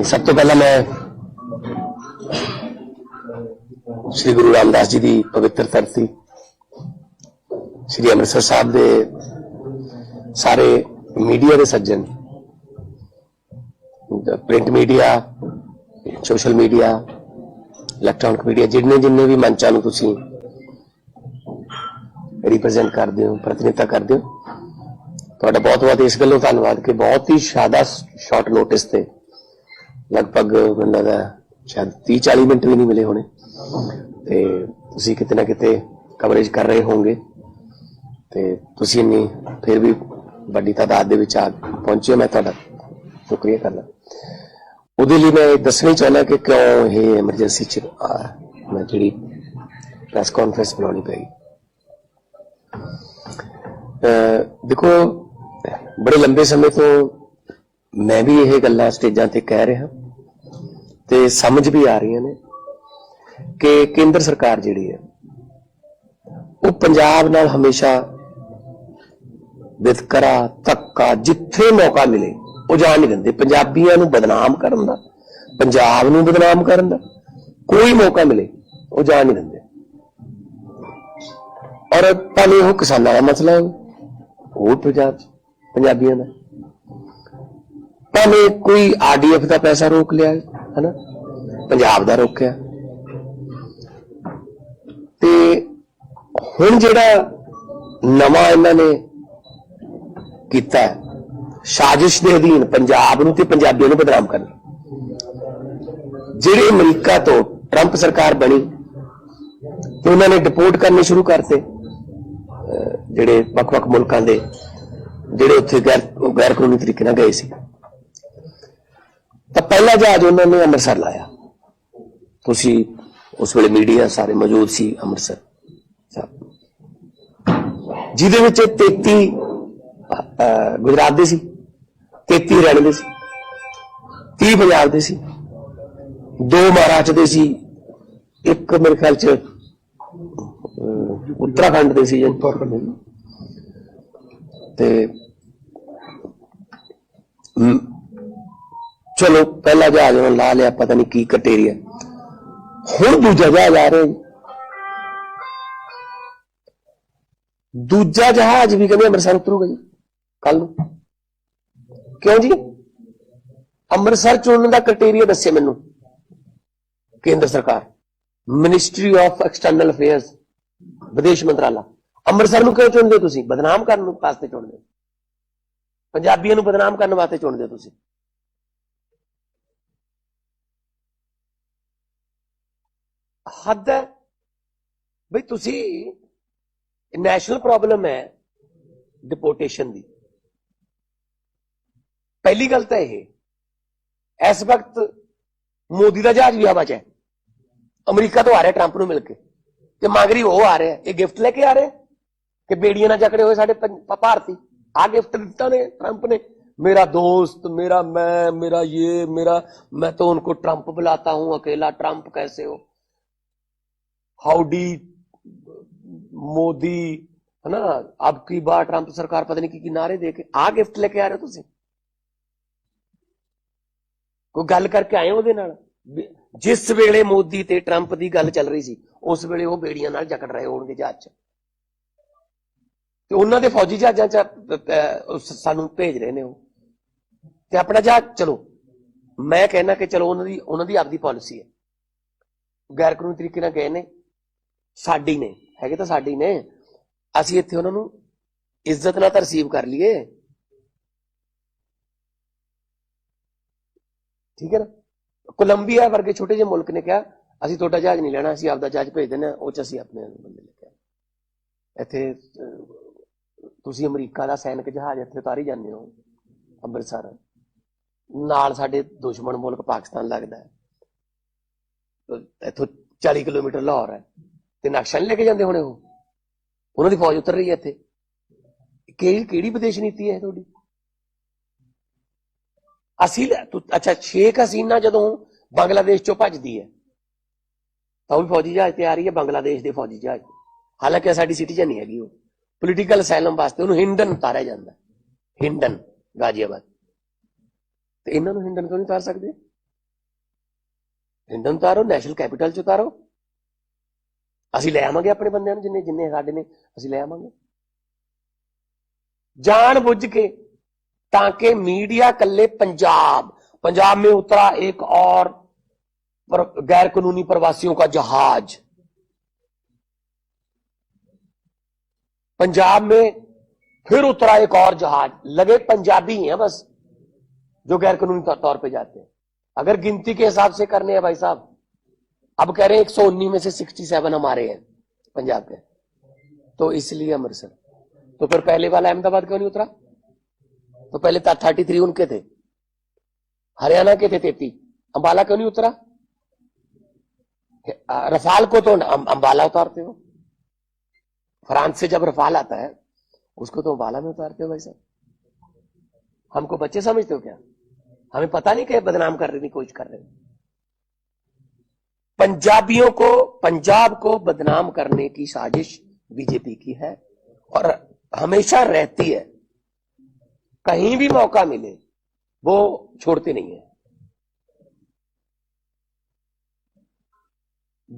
सब तो पहला मैं श्री गुरु रामदास जी की पवित्र धरती श्री अमृतसर साहब के सारे मीडिया के सज्जन, print media, social media, electronic media, जिन्ने जिन्ने भी मंचा नूं तुसीं रिप्रजेंट करते हो, प्रतिनिधित्व करते हो, तुहाडा बहुत बहुत इस गल्लों धन्नवाद कि बहुत ही ज्यादा शॉर्ट नोटिस ते लगभग मैनूं लगदा शायद 30-40 मिनट भी नहीं मिले होने ते तुसीं किते ना किते कवरेज कर रहे होंगे ते तुसीं इन्नी फिर भी बड़ी तादाद दे विच आ पहुंचे। मैं तुहाडा शुक्रिया करना। उहदे लई मैं दसना चाहना कि क्यों ये एमरजेंसी च मैं जिहड़ी प्रेस कॉन्फ्रेंस बुलानी पई। देखो, बड़े लंबे समय तो मैं भी यह गल्लां स्टेजां ते कह रहा ते समझ भी आ रही ने कि केंद्र सरकार जिहड़ी है वो पंजाब नाल हमेशा वितकरा धक्का जिथे मौका मिले वो जान नहीं देंदे। पंजाबियों नूं बदनाम करन दा, पंजाब नूं बदनाम करन दा कोई मौका मिले वो जान नहीं देंदे। और भावें वो किसानां दा मसला हो वो पंजाबियों का, भावें कोई RDF का पैसा रोक लिया है ना, पंजाब का रोकया ते हुण जिहड़ा नवां इन्हां ने कीता साजिश के अधीन पंजाब नूं ते पंजाबियों नूं बदनाम करना। जिहड़े अमरीका तो ट्रंप सरकार बनी तो उन्होंने डिपोर्ट करने शुरू करते जिहड़े वख-वख मुल्कां दे जिहड़े उत्थे गैर कानूनी तरीके नाल गए सी। तो पहला जहाज उन्होंने अमृतसर लाया। तुसी उस वेले मीडिया सारे मौजूद सी अमृतसर जिहदे विच 33 गुजरात दे सी, 33 हरियाणे दे सी, 30 पंजाब दे सी, 2 महाराष्ट्र दे सी, एक मेरे ख्याल च उत्तराखंड दे सी ते चलो पहला जहाज उन्होंने ला लिया, पता नहीं की कटेरिया। हुण दूजा जहाज आ रहा, दूजा जहाज भी कहते अमृतसर उतरूगा जी कल। क्यों जी? अमृतसर चुनने का क्राइटेरिया दसे मैनू केंद्र सरकार, मिनिस्ट्री ऑफ एक्सटर्नल अफेयर्स, विदेश मंत्राला। अमृतसर में क्यों चुनते हो? तुसीं बदनाम करने वास्ते चुनते हो, पंजाबियों को बदनाम करने वास्ते चुनते हो। तुसीं हद है बई। तुसीं नैशनल प्रॉब्लम है डिपोर्टेशन की। पहली गल तो यह इस वक्त मोदी का जहाज भी हवा च है, अमरीका तो आ रहा ट्रंप नूं मिलके ते मगरी वो आ रहा है, ये गिफ्ट लेके आ रहे हैं कि बेड़ियां ना जकड़े हुए साडे भारती। आ गिफ्ट दिता ने ट्रंप ने, मेरा दोस्त, मेरा मेरा ये मेरा, मैं तो उनको ट्रंप बुलाता हूं अकेला। ट्रंप कैसे हो, हाउडी मोदी, है ना, अब की बार ट्रंप सरकार पता नहीं की नारे दे के आ गिफ्ट लेके आ रहे हो। तुसीं कोई गल करके आए ਉਹਦੇ ਨਾਲ? जिस वेले मोदी ते ट्रंप की गल चल रही सी उस वेले वो बेड़ियां नाल जकड़ रहे होणगे जहाज च, ते उन्हां दे फौजी जहाजां च सानू भेज रहे ने वो ते अपना जहाज। चलो मैं कहना कि चलो उन्हां दी आपदी पॉलिसी है, गैर कानूनी तरीके नाल गए ने, साडी ने हैगे तां साडी ने, असीं इत्थे उन्हां नूं इज्जत नाल तां रिसीव कर लीए, ठीक है ना। कोलंबिया वर्गे छोटे ਜਿਹੇ मुल्क ने कहा ਅਸੀਂ ਤੁਹਾਡਾ जहाज नहीं लेना, ਅਸੀਂ ਆਪਦਾ जहाज भेज देना, ਉਹ ਚ ਅਸੀਂ ਆਪਣੇ ਬੰਦੇ ਲੈ ਕੇ ਇੱਥੇ ਤੁਸੀਂ ਅਮਰੀਕਾ ਦਾ ਸੈਨਿਕ ਜਹਾਜ਼ ਇੱਥੇ ਉਤਾਰੀ ਜਾਂਦੇ ਹੋ ਅੰਮ੍ਰਿਤਸਰ, ਨਾਲ ਸਾਡੇ ਦੁਸ਼ਮਣ ਮੁਲਕ ਪਾਕਿਸਤਾਨ ਲੱਗਦਾ ਹੈ, ਇੱਥੋਂ 40 ਕਿਲੋਮੀਟਰ ਲਾਹੌਰ ਹੈ ਤੇ ਨਕਸ਼ਾ ਨਹੀਂ ਲੈ ਕੇ ਜਾਂਦੇ ਹੋਣੇ ਉਹ, ਉਹਨਾਂ ਦੀ ਫੌਜ ਉਤਰ ਰਹੀ ਹੈ ਇੱਥੇ। ਕਿਹੜੀ ਵਿਦੇਸ਼ ਨੀਤੀ ਹੈ ਤੁਹਾਡੀ? अच्छा शेख हसीना जो बांग्लादेश चो भजदी है तो भी फौजी जहाज तैयार है बांग्लादेश के फौजी जहाज, हालांकि साडी सिटीजन नहीं हैगी, वो पोलीटिकल असैलम वास्ते उन्होंने हिंडन उतारिया जाता, हिंडन गाजियाबाद। तो इन्हों हिंडन क्यों नहीं उतार सकते? हिंडन उतारो, नेशनल कैपिटल च उतारो, ਅਸੀਂ ਲੈ ਆਵਾਂਗੇ ਆਪਣੇ ਬੰਦਿਆਂ ਨੂੰ, ਜਿੰਨੇ ਜਿੰਨੇ ਸਾਡੇ ਨੇ ਅਸੀਂ ਲੈ ਆਵਾਂਗੇ जान बुझ के, ताकि मीडिया कल्ले पंजाब में उतरा एक और गैर कानूनी प्रवासियों का जहाज, पंजाब में फिर उतरा एक और जहाज, लगे पंजाबी हैं बस जो गैर कानूनी तौर पे जाते हैं। अगर गिनती के हिसाब से करने हैं भाई साहब, अब कह रहे हैं 119 में से 67 हमारे हैं पंजाब के, तो इसलिए अमृतसर। तो फिर पहले वाला अहमदाबाद क्यों नहीं उतरा? तो पहले 33 उनके थे, हरियाणा के थे 33, अंबाला क्यों नहीं उतरा? रफाल को तो अंबाला उतारते हो, फ्रांस से जब रफाल आता है उसको तो अंबाला में उतारते हो भाई साहब। हमको बच्चे समझते हो क्या? हमें पता नहीं क्या बदनाम करने की कोशिश कर रहे हैं। पंजाबियों को, पंजाब को बदनाम करने की साजिश बीजेपी की है और हमेशा रहती है। कहीं भी मौका मिले वो छोड़ते नहीं है।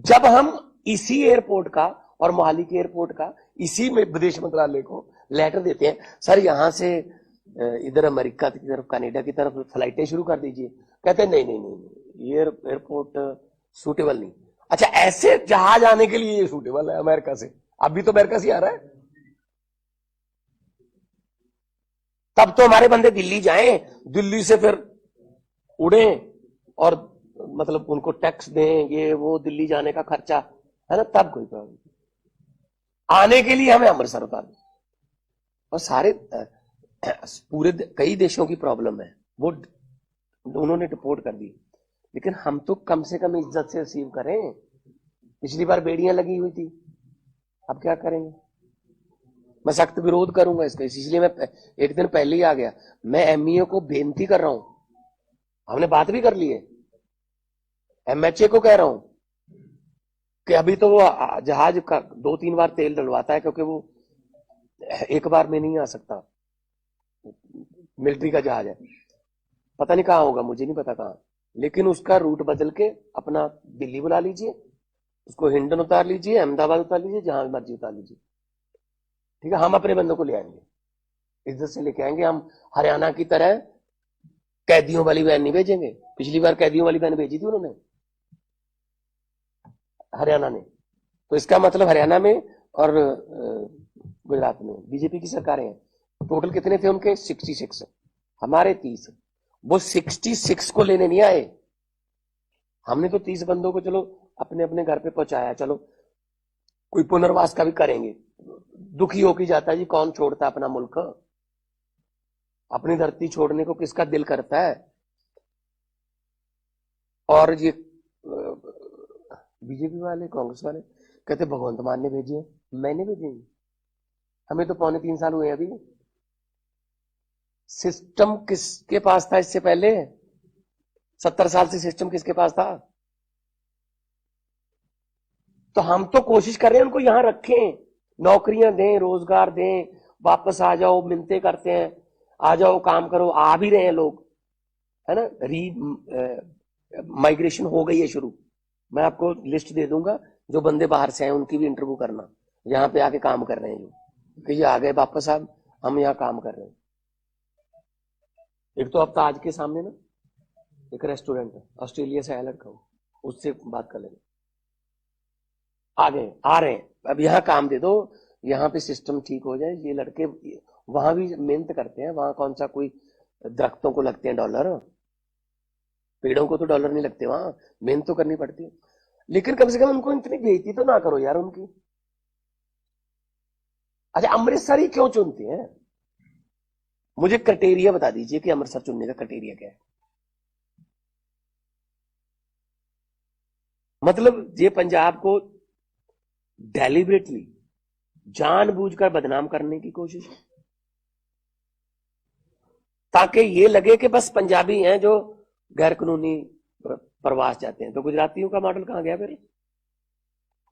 जब हम इसी एयरपोर्ट का और मोहाली के एयरपोर्ट का इसी में विदेश मंत्रालय को लेटर देते हैं, सर यहां से इधर अमेरिका की तरफ, कनाडा की तरफ फ्लाइटें शुरू कर दीजिए, कहते हैं नहीं नहीं नहीं, ये एयरपोर्ट सूटेबल नहीं। अच्छा, ऐसे जहाज आने के लिए ये सूटेबल है अमेरिका से, अभी तो अमेरिका से आ रहा है, तब तो हमारे बंदे दिल्ली जाएं, दिल्ली से फिर उड़े और मतलब उनको टैक्स दें, ये वो दिल्ली जाने का खर्चा है ना, तब कोई प्रॉब्लम। आने के लिए हमें अमृतसर उतार दो। और सारे पूरे कई देशों की प्रॉब्लम है, वो उन्होंने रिपोर्ट कर दी, लेकिन हम तो कम से कम इज्जत से रिसीव करें। पिछली बार बेड़ियां लगी हुई थी, अब क्या करेंगे? मैं सख्त विरोध करूंगा इसका, इसलिए मैं एक दिन पहले ही आ गया। मैं एमईओ को बेनती कर रहा हूं, हमने बात भी कर ली है, एमएचए को कह रहा हूं कि अभी तो वो जहाज का 2-3 बार तेल डलवाता है, क्योंकि वो एक बार में नहीं आ सकता, मिलिट्री का जहाज है, पता नहीं कहां होगा, मुझे नहीं पता कहां, लेकिन उसका रूट बदल के अपना दिल्ली बुला लीजिए, उसको हिंडन उतार लीजिए, अहमदाबाद उतार लीजिए, जहां मर्जी उतार लीजिए, ठीक है। हम अपने बंदों को ले आएंगे, इज्जत से लेके आएंगे। हम हरियाणा की तरह कैदियों वाली वैन नहीं भेजेंगे। पिछली बार कैदियों वाली वैन भेजी थी उन्होंने, हरियाणा ने, तो इसका मतलब हरियाणा में और गुजरात में बीजेपी की सरकारें हैं। टोटल कितने थे उनके? 66, हमारे 30। वो 66 को लेने नहीं आए, हमने तो 30 बंदों को चलो अपने अपने घर पे पहुंचाया, चलो कोई पुनर्वास का भी करेंगे। दुखी होके जाता है जी, कौन छोड़ता अपना मुल्क, अपनी धरती छोड़ने को किसका दिल करता है? और ये बीजेपी वाले, कांग्रेस वाले कहते भगवंत मान ने भेजी है, मैंने भेजी, हमें तो 2.25 साल हुए अभी। सिस्टम किसके पास था इससे पहले? 70 साल से सिस्टम किसके पास था? तो हम तो कोशिश कर रहे हैं उनको यहां रखें, नौकरियां दें, रोजगार दें, वापस आ जाओ, मिन्नतें करते हैं, आ जाओ काम करो, आ भी रहे हैं लोग, है ना। माइग्रेशन हो गई है शुरू, मैं आपको लिस्ट दे दूंगा, जो बंदे बाहर से आए उनकी भी इंटरव्यू करना, यहाँ पे आके काम कर रहे हैं जो, कि ये आ गए वापस, अब हम यहाँ काम कर रहे हैं। एक तो अब ताज के सामने ना एक रेस्टोरेंट है, ऑस्ट्रेलिया से आया लड़का, उससे बात कर लेंगे, आ गए, आ रहे हैं, अब यहाँ काम दे दो, यहाँ पे सिस्टम ठीक हो जाए। ये लड़के वहां भी मेहनत करते हैं, वहां कौन सा कोई दरख्तों को लगते हैं डॉलर, पेड़ों को तो डॉलर नहीं लगते, वहां मेहनत तो करनी पड़ती है। लेकिन कम से कम उनको इतनी बेइज्जती तो ना करो यार उनकी। अच्छा, अमृतसर ही क्यों चुनते हैं? मुझे क्राइटेरिया बता दीजिए कि अमृतसर चुनने का क्राइटेरिया क्या है। मतलब ये पंजाब को डेलिबरेटली जानबूझकर बदनाम करने की कोशिश, ताकि ये लगे कि बस पंजाबी हैं जो गैर कानूनी प्रवास जाते हैं। तो गुजरातियों का मॉडल कहां गया फिर?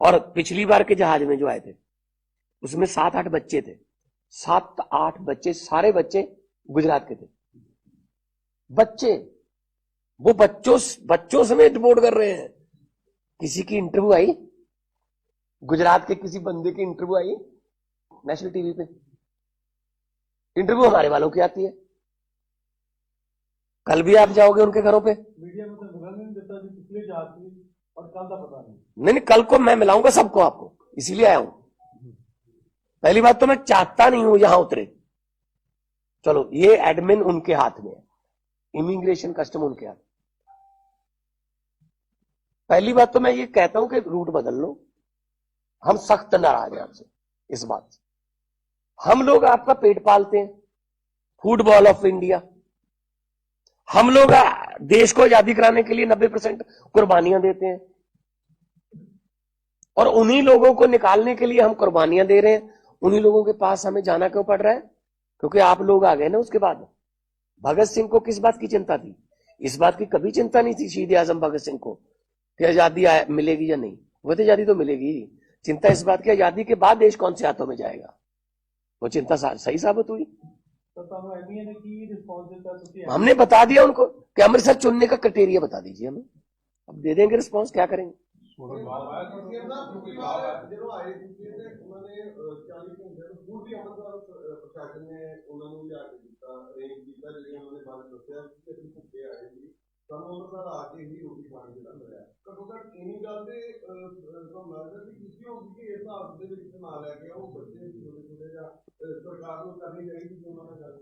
और पिछली बार के जहाज में जो आए थे उसमें 7-8 बच्चे थे, 7-8 बच्चे, सारे बच्चे गुजरात के थे, बच्चे। वो बच्चों समेत वोट कर रहे हैं। किसी की इंटरव्यू आई, गुजरात के किसी बंदे की इंटरव्यू आई नेशनल टीवी पे, इंटरव्यू हमारे वालों की आती है। कल भी आप जाओगे उनके घरों पे, मीडिया में तो मिला नहीं देता जी, पिछले जाती और कल का पता नहीं। नहीं, कल को मैं मिलाऊंगा सबको आपको, इसीलिए आया हूं। पहली बात तो मैं चाहता नहीं हूं यहां उतरे। चलो, ये एडमिन उनके हाथ में है, इमिग्रेशन कस्टम उनके हाथ। पहली बात तो मैं ये कहता हूं कि रूट बदल लो। हम सख्त नाराज हैं आपसे इस बात से। हम लोग आपका पेट पालते हैं, फुटबॉल ऑफ इंडिया। हम लोग देश को आजादी कराने के लिए 90% कुर्बानियां देते हैं, और उन्हीं लोगों को निकालने के लिए हम कुर्बानियां दे रहे हैं। उन्हीं लोगों के पास हमें जाना क्यों पड़ रहा है? क्योंकि आप लोग आ गए ना उसके बाद। भगत सिंह को किस बात की चिंता थी? इस बात की कभी चिंता नहीं थी शहीद आजम भगत सिंह को कि आजादी मिलेगी या नहीं। वो तो आजादी तो मिलेगी। चिंता इस बात की आजादी के बाद देश कौन से हाथों में जाएगा। वो चिंता सही साबित हुई। हमने बता दिया उनको कि अमृतसर चुनने का क्राइटेरिया बता दीजिए हमें, अब दे देंगे रिस्पॉन्स, क्या करेंगे।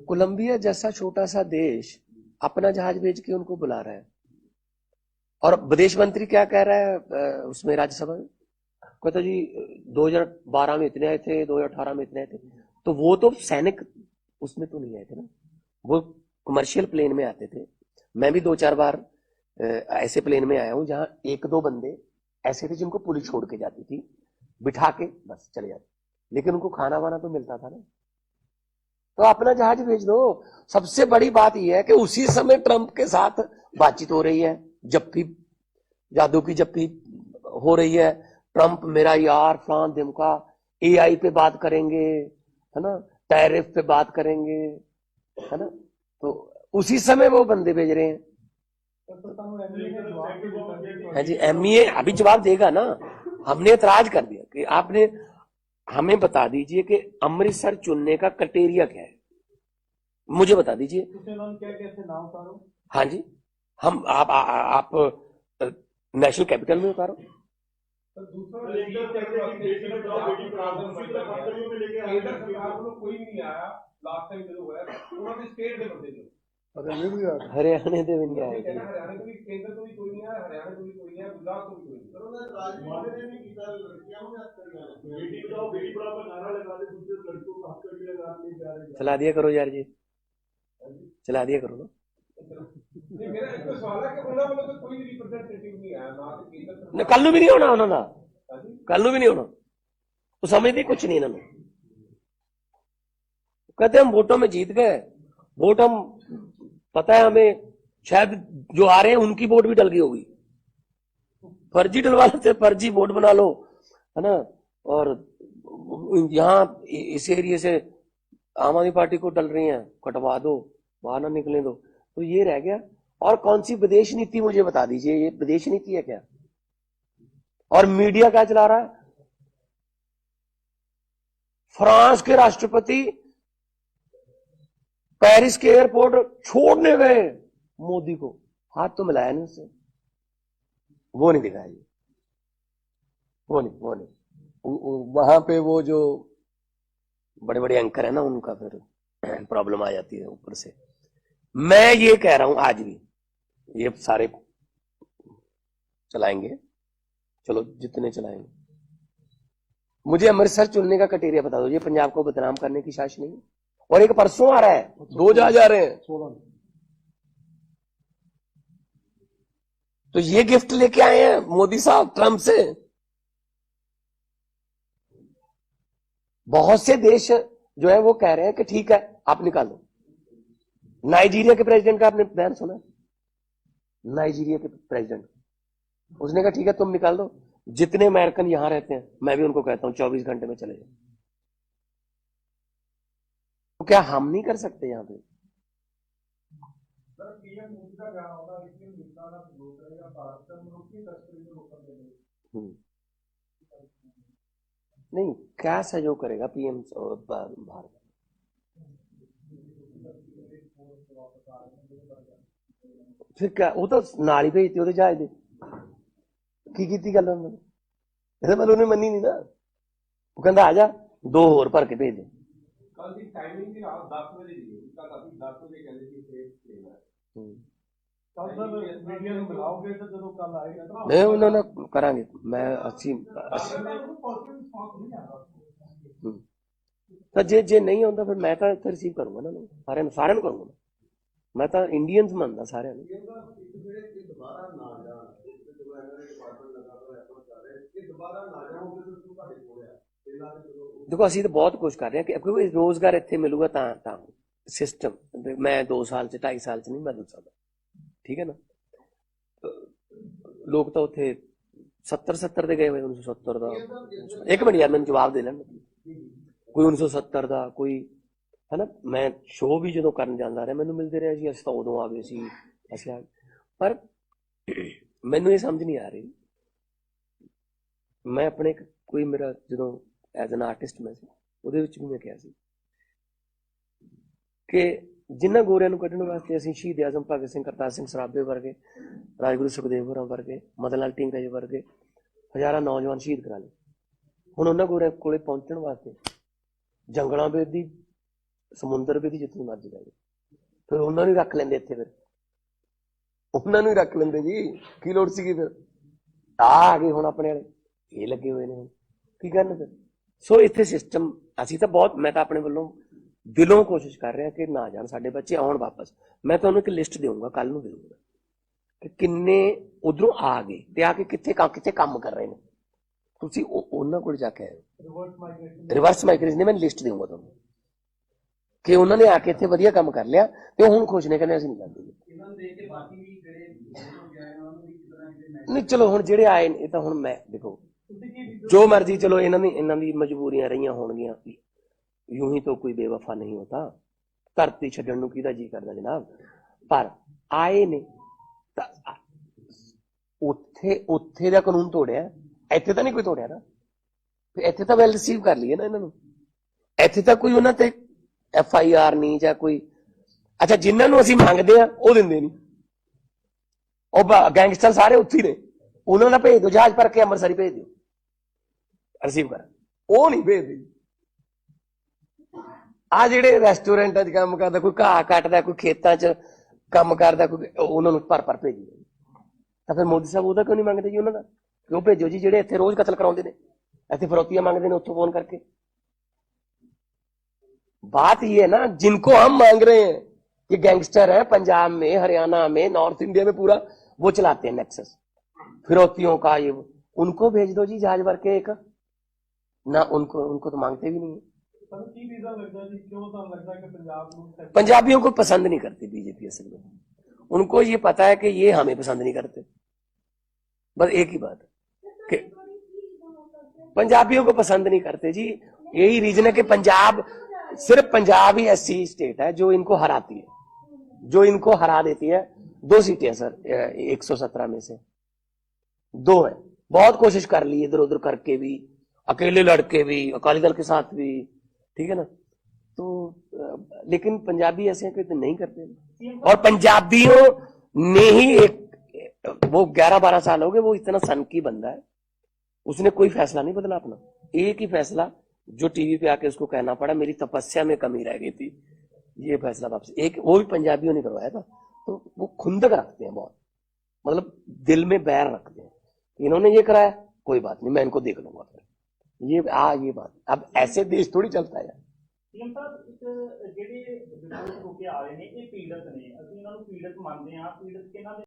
कोलंबिया जैसा छोटा सा देश अपना जहाज भेज के उनको बुला रहा है, और विदेश मंत्री क्या कह रहा है उसमें राज्यसभा में, कहता जी 2012 में इतने आए थे, 2018 में इतने आए थे। तो वो तो सैनिक उसमें तो नहीं आए थे ना, वो कमर्शियल प्लेन में आते थे। मैं भी 2-4 बार ऐसे प्लेन में आया हूं जहां 1-2 बंदे ऐसे थे जिनको पुलिस छोड़ के जाती थी, बिठा के बस चले जाते, लेकिन उनको खाना वाना तो मिलता था ना। तो अपना जहाज भेज दो। सबसे बड़ी बात यह है कि उसी समय ट्रंप के साथ बातचीत हो रही है, जप्फी जादू की जप्फी हो रही है। ट्रंप मेरा यार फलान दिमका, एआई पे बात करेंगे, है ना, टैरिफ पे बात करेंगे, है ना। तो उसी समय वो बंदे भेज रहे हैं। हाँ जी, एमईए अभी जवाब देगा ना। हमने एतराज कर दिया कि आपने हमें बता दीजिए कि अमृतसर चुनने का क्राइटेरिया क्या है, मुझे बता दीजिए। हाँ जी, हम आप नेशनल कैपिटल में उतारो। हरियाणा दे भी नहीं आए, चला दिया करो यार जी, चला दिया करो ना। कल भी नहीं होना उन्होंने, कल भी नहीं होना। वो समझते कुछ नहीं इन्होंने। कहते हम वोटों में जीत गए, वोट हम पता है हमें, शायद जो आ रहे हैं उनकी वोट भी डल गई होगी, फर्जी डलवा लेते, फर्जी वोट बना लो, है ना। और यहां इस एरिया से आम आदमी पार्टी को डल रही हैं, कटवा दो, बाहर ना निकले दो। तो ये रह गया। और कौन सी विदेश नीति मुझे बता दीजिए, ये विदेश नीति है क्या? और मीडिया क्या चला रहा है? फ्रांस के राष्ट्रपति पेरिस के एयरपोर्ट छोड़ने गए मोदी को, हाथ तो मिलाया नहीं उससे, वो नहीं दिखाया जी, वो नहीं वहां पे वो जो बड़े बड़े एंकर है ना, उनका फिर प्रॉब्लम आ जाती है ऊपर से। मैं ये कह रहा हूं आज भी, ये सारे चलाएंगे, चलो जितने चलाएंगे, मुझे अमृतसर चुनने का क्राइटेरिया बता दो। ये पंजाब को बदनाम करने की साजिश नहीं। और एक परसों आ रहा है, 2 जहाज आ रहे हैं, तो ये गिफ्ट लेके आए हैं मोदी साहब ट्रंप से। बहुत से देश जो है वो कह रहे हैं कि ठीक है आप निकालो। नाइजीरिया के प्रेसिडेंट का आपने बयान सुना? नाइजीरिया के प्रेसिडेंट, उसने कहा ठीक है तुम निकाल दो। जितने अमेरिकन यहां रहते हैं, मैं भी उनको कहता हूं 24 घंटे में चले जाओ। तो क्या हम नहीं कर सकते यहां पे? सर पीएम मोदी का बयान होगा इसमें मित्रा का रोक करेगा भारत का मनुष्य तस्करी को रोकने के लिए। नहीं, क्या सहयोग करेगा पीएम भारत? फिर क्या, वो तो नाल ही भेजती ਉਹਦੇ ਜਹਾਜ਼ ਦੇ। ਕੀ ਕੀਤੀ ਗੱਲ ਉਹਨਾਂ ਨੇ? ਇਹਦਾ ਮਤਲਬ ਉਹਨੇ ਮੰਨੀ ਨਹੀਂ ਨਾ। ਉਹ ਕਹਿੰਦਾ ਆ ਜਾ, 2 ਹੋਰ ਭਰ ਕੇ ਭੇਜ ਦੇ। कल की टाइमिंग भी रात 10 बजे दी है, कल अभी 10 बजे कहते थे ट्रेन लेना है। कल सर मीडिया में मिलाओगे तो जब कल आएगा ना नहीं उन्होंने करांगे। मैं अच्छी तो जे नहीं होता फिर मैं तो इत्थे रिसीव करूंगा ना सारे करूंगा। मैं तो इंडियंस मनदा सारे देखो असं तो बहुत कुछ कर रहे हैं क्योंकि रोजगार इतने मिलूगा सिस्टम मैं 2 साल 2.5 साल नहीं बदल सकता। ठीक है ना, लोग तो उत्थे 70 दे गए हुए 1970 का। एक मिनट यार मैंने जवाब दे लेना। कोई 1970 का कोई है ना, मैं शो भी जो करन जांदा रहा मैनू मिलते रहे जी असीं तां उदों आ गए सी असीं आ गए। पर मैनू ये समझ नहीं आ रही। मैं अपने कोई मेरा जो एज एन आर्टिस्ट मैं ਉਹਦੇ ਵਿੱਚ भी मैं कहा सी कि जिन्होंने गोरियां नूं कढण वास्ते असीं शहीद आजम भगत सिंह करतार सिंह सराभे वर्गे राजगुरु सुखदेव होरां वर्गे मदन लाल ढींगरा वर्गे हज़ारां नौजवान शहीद करा लए। हुण उन्हां गोरियां कोले पहुंचण वास्ते जंगलां बेदी समुंदर बेदी जितनी मर्जी लै जाओ फिर उन्हां नूं रख लैंदे इत्थे। फिर उन्हां नूं रख लैंदे जी, की लोड़ सीगी? फिर आ गए हुण अपने वाले ये लगे हुए ने, हुण की करन फिर? सो इत्थे सिस्टम असीं तां बहुत मैं तां अपने वल्लों दिलों कोशिश कर रहा कि ना जान साडे बच्चे आउण वापस। मैं तुहानूं एक लिस्ट देऊंगा कल नूं देऊंगा कि किन्ने उधरों आ गए ते आके कित्थे काम कर रहे हैं। तुसीं उन्हां कोल जाके रिवर्स माइग्रेशन ने मैं लिस्ट देऊंगा तुहानूं कि उन्होंने आके इत्थे वधिया काम कर लिया ते हुण खुश ने कहंदे असीं नहीं जांदे। नहीं चलो हुण जिहड़े आए ने तां हुण मैं देखो जो मर्जी चलो इन्हां दी मजबूरियां रहियां होणगीਆਂ। यूं ही तो कोई बेवफा नहीं होता, धरती छड्डण नूं किहदा जी करदा जनाब। पर आए ने उत्थे दा कानून तोड़िया, इत्थे तां नहीं कोई तोड़िया ना। इत्थे तां वैल रिसीव कर लईए ना इन्हां नूं। इत्थे तां कोई उन्हां ते FIR नहीं जां कोई अच्छा जिन्हां नूं असीं मंगदे आ ओह दिंदे नहीं। ओह गैंगस्टर सारे उत्थे ही ने, उन्हां दा भेज दो जहाज भर के अमृतसर भेज दिओ रिसीव कर, ओह नहीं भेजदे। आ जिहड़े रेस्टोरेंटां च काम करदा कोई घाह कटदा कोई खेतां च काम करदा कोई उन्हां नूं भर भेजी तां फिर मोदी साहब ओहदा क्यों नहीं मंगदे जी उन्हां दा? क्यों भेजो जी जिहड़े इत्थे रोज कतल कराउंदे ने, इत्थे फिरौतियां मंगदे ने उत्थों फोन करके। बात ये है ना जिनको हम मांग रहे हैं कि गैंगस्टर है पंजाब में हरियाणा में नॉर्थ इंडिया में पूरा वो चलाते हैं नेक्सस फिरौतियों का ये उनको भेज दो जी जहाज भर के एक ना। उनको तो मांगते भी नहीं है। पंजाबियों को पसंद नहीं करती बीजेपी असल में। उनको ये पता है कि ये हमें पसंद नहीं करते, बस एक ही बात है कि पंजाबियों को पसंद नहीं करते जी। यही रीजन है कि सिर्फ पंजाब ही ऐसी स्टेट है जो इनको हराती है, जो इनको हरा देती है। 2 सीटें हैं सर 117 में से 2 है। बहुत कोशिश कर ली इधर उधर करके भी, अकेले लड़के भी, अकाली दल के साथ भी, ठीक है ना। तो लेकिन पंजाबी ऐसे हैं कि नहीं करते। और पंजाबियों ने ही एक वो 11-12 साल हो गए, वो इतना सनकी बंदा है, उसने कोई फैसला नहीं बदला अपना। एक ही फैसला जो टीवी पे आके उसको कहना पड़ा मेरी तपस्या में कमी रह गई थी, ये फैसला वापस एक वो भी पंजाबियों ने करवाया था। तो वो खुंदक रखते हैं बहुत, मतलब दिल में बैर रखते हैं। इन्होंने ये कराया कोई बात नहीं मैं इनको देख लूंगा फिर ये बात। अब ऐसे देश थोड़ी चलता है। ਜਿਹੜੇ ਵਿਰੋਧ ਹੋ ਕੇ ਆ ਰਹੇ ਨੇ ਇਹ ਪੀੜਤ ਨੇ, ਅਸੀਂ ਇਹਨਾਂ ਨੂੰ ਪੀੜਤ ਮੰਨਦੇ ਹਾਂ। ਪੀੜਤ ਕਿਹਨਾਂ ਦੇ